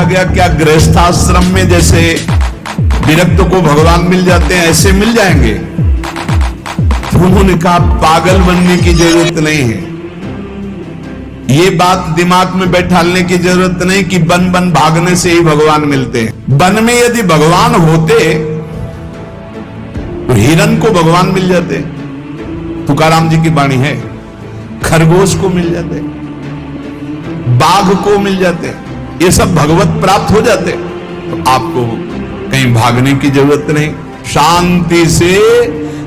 पूछा गया क्या गृहस्थाश्रम में जैसे विरक्त को भगवान मिल जाते हैं ऐसे मिल जाएंगे? तो उन्होंने कहा पागल बनने की जरूरत नहीं है, ये बात दिमाग में बैठाने की जरूरत नहीं कि बन बन भागने से ही भगवान मिलते हैं। वन में यदि भगवान होते तो हिरण को भगवान मिल जाते, तुकाराम जी की वाणी है, खरगोश को मिल जाते, बाघ को मिल जाते, ये सब भगवत प्राप्त हो जाते। तो आपको कहीं भागने की जरूरत नहीं, शांति से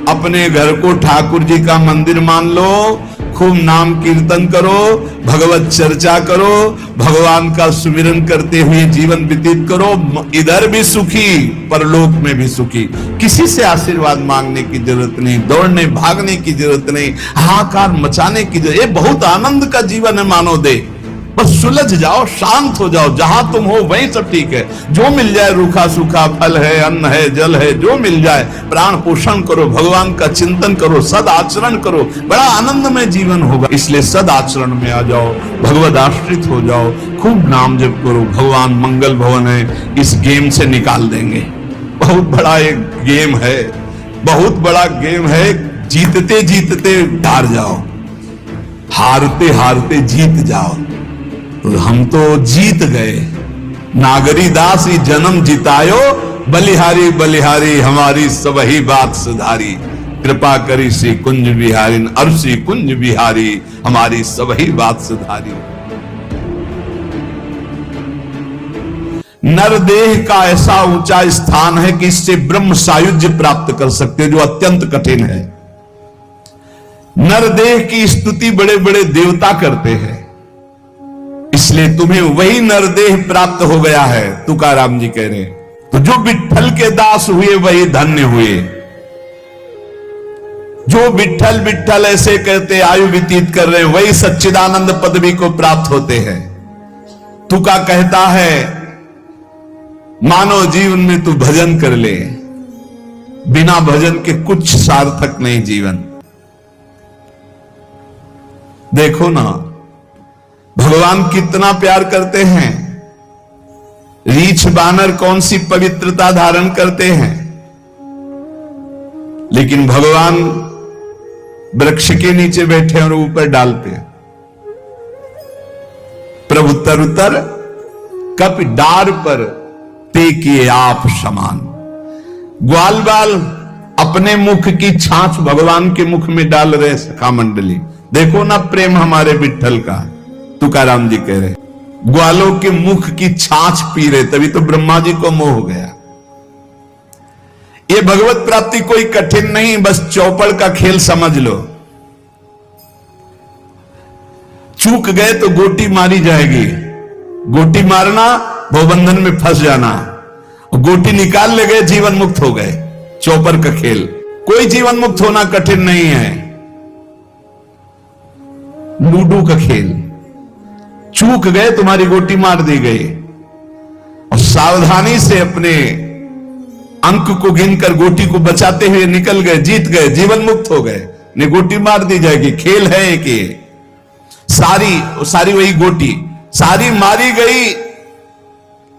अपने घर को ठाकुर जी का मंदिर मान लो, खूब नाम कीर्तन करो, भगवत चर्चा करो, भगवान का सुमिरन करते हुए जीवन व्यतीत करो, इधर भी सुखी परलोक में भी सुखी। किसी से आशीर्वाद मांगने की जरूरत नहीं, दौड़ने भागने की जरूरत नहीं, हाहाकार मचाने की जरूरत। ये बहुत आनंद का जीवन है मानो दे, बस सुलझ जाओ, शांत हो जाओ, जहां तुम हो वहीं सब ठीक है। जो मिल जाए, रूखा सूखा फल है, अन्न है, जल है, जो मिल जाए, प्राण पोषण करो, भगवान का चिंतन करो, सद आचरण करो, बड़ा आनंदमय जीवन होगा। इसलिए सद आचरण में आ जाओ, भगवद आश्रित हो जाओ, खूब नाम जप करो। भगवान मंगल भवन है, इस गेम से निकाल देंगे। बहुत बड़ा एक गेम है, बहुत बड़ा गेम है, जीतते जीतते हार जाओ, हारते हारते जीत जाओ। तो हम तो जीत गए। नागरी दास ही जन्म जितायो, बलिहारी बलिहारी हमारी सबही बात सुधारी, कृपा करी श्री कुंज बिहारी, और श्री कुंज बिहारी हमारी सबही बात सुधारी। नरदेह का ऐसा ऊंचा स्थान है कि इससे ब्रह्म सायुज्य प्राप्त कर सकते हैं, जो अत्यंत कठिन है। नरदेह की स्तुति बड़े बड़े देवता करते हैं, इसलिए तुम्हें वही नरदेह प्राप्त हो गया है, तुकाराम जी कह रहे। तो जो विठ्ठल के दास हुए वही धन्य हुए। जो विठ्ठल विठ्ठल ऐसे कहते आयु व्यतीत कर रहे हैं, वही सच्चिदानंद पदवी को प्राप्त होते हैं। तुका कहता है मानव जीवन में तू भजन कर ले, बिना भजन के कुछ सार्थक नहीं जीवन। देखो ना भगवान कितना प्यार करते हैं। रीछ बानर कौन सी पवित्रता धारण करते हैं, लेकिन भगवान वृक्ष के नीचे बैठे और ऊपर डालते हैं। प्रभु तरुतर कप डार पर ते किए आप समान। ग्वाल बाल अपने मुख की छाछ भगवान के मुख में डाल रहे सखा मंडली। देखो ना प्रेम हमारे विठ्ठल का, तुकाराम जी कह रहे ग्वालों के मुख की छाछ पी रहे, तभी तो ब्रह्मा जी को मोह हो गया। ये भगवत प्राप्ति कोई कठिन नहीं, बस चौपड़ का खेल समझ लो। चूक गए तो गोटी मारी जाएगी, गोटी मारना भवबंधन में फंस जाना, गोटी निकाल ले गए जीवन मुक्त हो गए। चौपड़ का खेल, कोई जीवन मुक्त होना कठिन नहीं है। लूडो का खेल, चूक गए तुम्हारी गोटी मार दी गई, और सावधानी से अपने अंक को गिनकर गोटी को बचाते हुए निकल गए, जीत गए, जीवन मुक्त हो गए। ने गोटी मार दी जाएगी, खेल है एक ये। सारी वही गोटी, सारी मारी गई,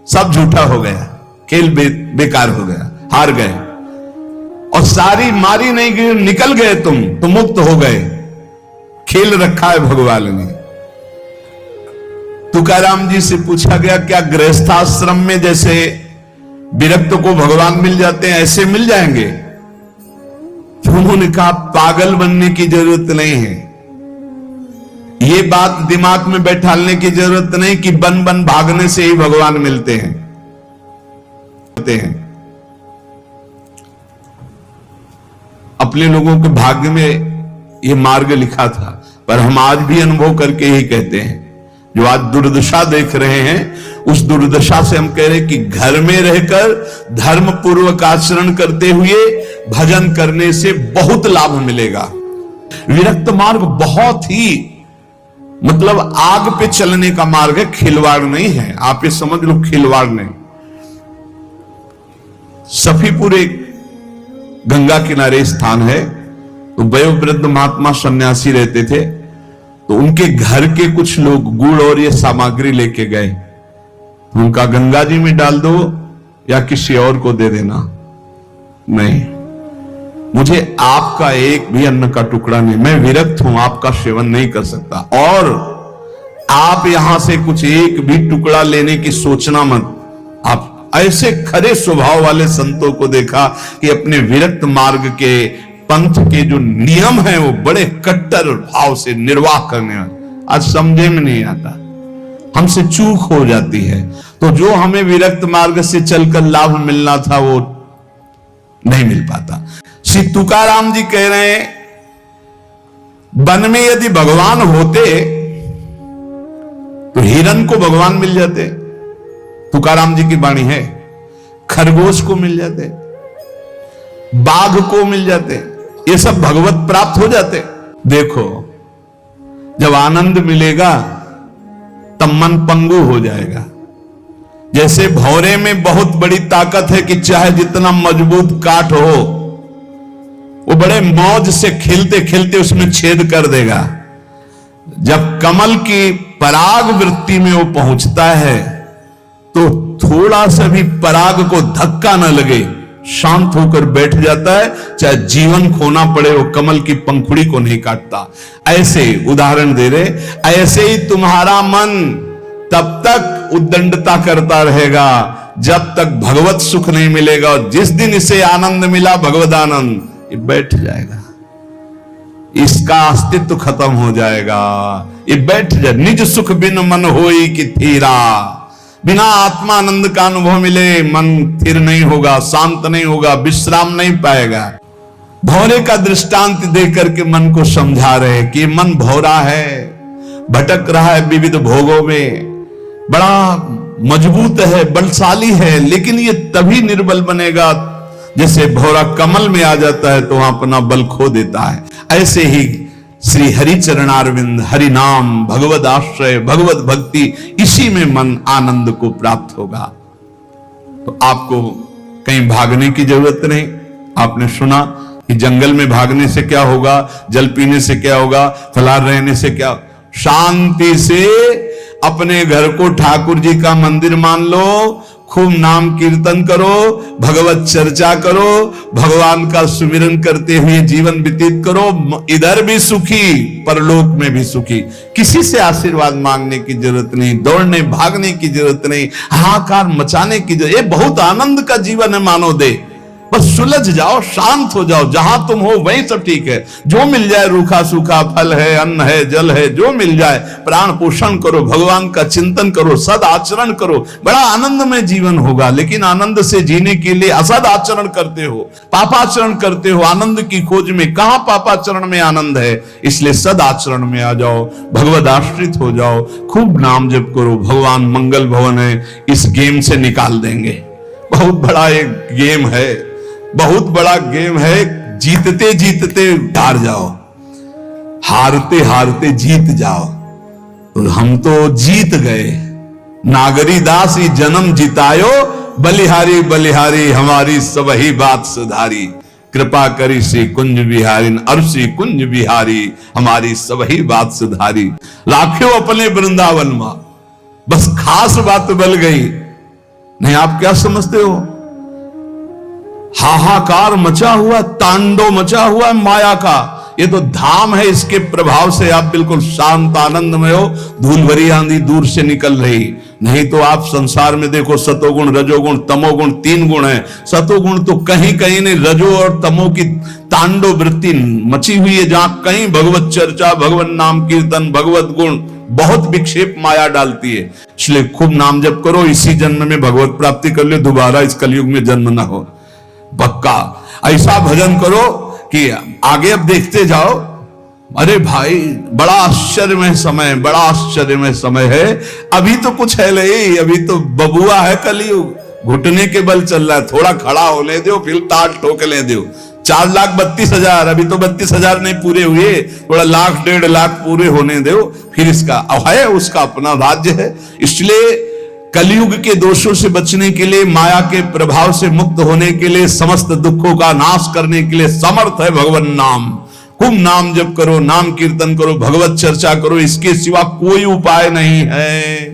सब झूठा हो गया, खेल बेकार हो गया, हार गए। और सारी मारी नहीं गई, निकल गए तुम तो मुक्त हो गए। खेल रखा है भगवान ने। तुकाराम जी से पूछा गया क्या गृहस्थाश्रम में जैसे विरक्त को भगवान मिल जाते हैं ऐसे मिल जाएंगे? तो उन्होंने कहा पागल बनने की जरूरत नहीं है, ये बात दिमाग में बैठाने की जरूरत नहीं कि बन बन भागने से ही भगवान मिलते हैं। अपने लोगों के भाग्य में ये मार्ग लिखा था, पर हम आज भी अनुभव करके ही कहते हैं। जो आज दुर्दशा देख रहे हैं, उस दुर्दशा से हम कह रहे हैं कि घर में रहकर धर्म पूर्वक आचरण करते हुए भजन करने से बहुत लाभ मिलेगा। विरक्त मार्ग बहुत ही मतलब आग पे चलने का मार्ग है, खिलवाड़ नहीं है। आप ये समझ लो, खिलवाड़ नहीं। सफीपुर एक गंगा किनारे स्थान है, तो वयोवृद्ध महात्मा सन्यासी रहते थे। तो उनके घर के कुछ लोग गुड़ और ये सामग्री लेके गए उनका गंगा जी में डाल दो या किसी और को दे देना, नहीं, मुझे आपका एक भी अन्न का टुकड़ा नहीं, मैं विरक्त हूं, आपका सेवन नहीं कर सकता। और आप यहां से कुछ एक भी टुकड़ा लेने की सोचना मत। आप ऐसे खरे स्वभाव वाले संतों को देखा कि अपने विरक्त मार्ग के पंथ के जो नियम हैं वो बड़े कट्टर भाव से निर्वाह करने वाले। आज समझे में नहीं आता, हमसे चूक हो जाती है, तो जो हमें विरक्त मार्ग से चलकर लाभ मिलना था वो नहीं मिल पाता। श्री तुकाराम जी कह रहे हैं, वन में यदि भगवान होते तो हिरण को भगवान मिल जाते, तुकाराम जी की वाणी है, खरगोश को मिल जाते, बाघ को मिल जाते, ये सब भगवत प्राप्त हो जाते। देखो जब आनंद मिलेगा तब मन पंगु हो जाएगा। जैसे भौरे में बहुत बड़ी ताकत है कि चाहे जितना मजबूत काठ हो वो बड़े मौज से खेलते खेलते उसमें छेद कर देगा। जब कमल की पराग वृत्ति में वो पहुंचता है तो थोड़ा सा भी पराग को धक्का न लगे, शांत होकर बैठ जाता है, चाहे जीवन खोना पड़े वो कमल की पंखुड़ी को नहीं काटता। ऐसे उदाहरण दे रहे, ऐसे ही तुम्हारा मन तब तक उद्दंडता करता रहेगा जब तक भगवत सुख नहीं मिलेगा, और जिस दिन इसे आनंद मिला भगवत आनंद, ये बैठ जाएगा, इसका अस्तित्व खत्म हो जाएगा, ये बैठ जाए। निज सुख बिन मन होई कि थीरा, बिना आत्मानंद का अनुभव मिले मन स्थिर नहीं होगा, शांत नहीं होगा, विश्राम नहीं पाएगा। भौरे का दृष्टांत देकर के मन को समझा रहे कि मन भौरा है, भटक रहा है विविध भोगों में, बड़ा मजबूत है, बलशाली है, लेकिन ये तभी निर्बल बनेगा जैसे भौरा कमल में आ जाता है तो वहां अपना बल खो देता है। ऐसे ही श्री हरि चरणारविंद, हरि नाम, भगवद आश्रय, भगवत भक्ति, इसी में मन आनंद को प्राप्त होगा। तो आपको कहीं भागने की जरूरत नहीं। आपने सुना कि जंगल में भागने से क्या होगा, जल पीने से क्या होगा, फलाहार रहने से क्या, शांति से अपने घर को ठाकुर जी का मंदिर मान लो, खूब नाम कीर्तन करो, भगवत चर्चा करो, भगवान का सुमिरन करते हुए जीवन व्यतीत करो, इधर भी सुखी परलोक में भी सुखी। किसी से आशीर्वाद मांगने की जरूरत नहीं, दौड़ने भागने की जरूरत नहीं, हाहाकार मचाने की जरूरत। ये बहुत आनंद का जीवन है मानो दे, बस सुलझ जाओ, शांत हो जाओ, जहां तुम हो वहीं सब ठीक है। जो मिल जाए, रूखा सूखा फल है, अन्न है, जल है, जो मिल जाए, प्राण पोषण करो, भगवान का चिंतन करो, सद आचरण करो, बड़ा आनंद में जीवन होगा। लेकिन आनंद से जीने के लिए असद आचरण करते हो, पापाचरण करते हो, आनंद की खोज में। कहां पापाचरण में आनंद है? इसलिए सद आचरण में आ जाओ, भगवद आश्रित हो जाओ, खूब नाम जप करो, भगवान मंगल भवन है, इस गेम से निकाल देंगे। बहुत बड़ा एक गेम है, बहुत बड़ा गेम है, जीतते जीतते हार जाओ, हारते हारते जीत जाओ। तो हम तो जीत गए। नागरी दास ही जन्म जितायो, बलिहारी बलिहारी हमारी सबही बात सुधारी, कृपा करी श्री कुंज बिहारी, और श्री कुंज बिहारी हमारी सबही बात सुधारी। लाखों अपने वृंदावन में, बस खास बात बल गई नहीं। आप क्या समझते हो? हाहाकार मचा हुआ, तांडव मचा हुआ माया का, ये तो धाम है। इसके प्रभाव से आप बिल्कुल शांत आनंद में हो, धूल भरी आंधी दूर से निकल रही। नहीं तो आप संसार में देखो, सतोगुण, रजोगुण, तमोगुण, 3 गुण है। सतोगुण तो कहीं कहीं नहीं, रजो और तमो की तांडव वृत्ति मची हुई है, जहां कहीं भगवत चर्चा, भगवत नाम कीर्तन, भगवत गुण बहुत विक्षेप माया डालती है। इसलिए खूब नाम जप करो, इसी जन्म में भगवत प्राप्ति कर लो, दोबारा इस कलयुग में जन्म ना हो। पक्का ऐसा भजन करो कि आगे अब देखते जाओ। अरे भाई, बड़ा आश्चर्यमय समय, बड़ा आश्चर्यमय समय है। अभी तो कुछ है नहीं, अभी तो बबुआ है कलयुग, घुटने के बल चल रहा है। थोड़ा खड़ा होने दो, फिर ताल ठोकने दो। 4,32,000, अभी तो 32,000 नहीं पूरे हुए, थोड़ा 1,00,000 1,50,000 पूरे होने दो, फिर इसका है, उसका अपना राज्य है। इसलिए कलयुग के दोषों से बचने के लिए, माया के प्रभाव से मुक्त होने के लिए, समस्त दुखों का नाश करने के लिए समर्थ है भगवान नाम। खूब नाम जप करो, नाम कीर्तन करो, भगवत चर्चा करो, इसके सिवा कोई उपाय नहीं है।